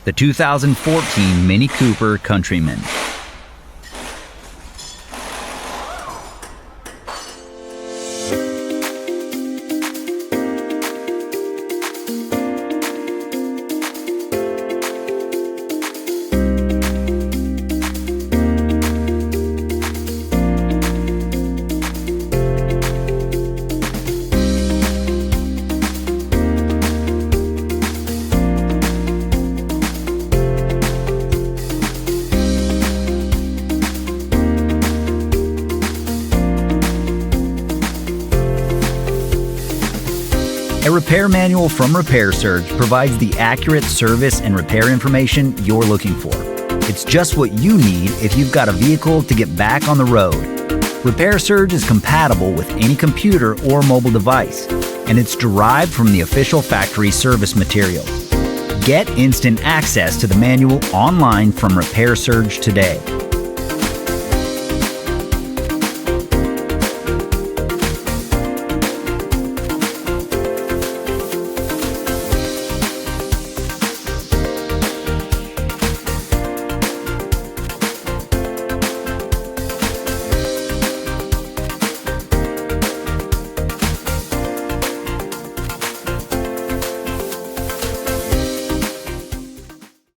the 2014 Mini Cooper Countryman. A repair manual from Repair Surge provides the accurate service and repair information you're looking for. It's just what you need if you've got a vehicle to get back on the road. Repair Surge is compatible with any computer or mobile device, and it's derived from the official factory service materials. Get instant access to the manual online from Repair Surge today.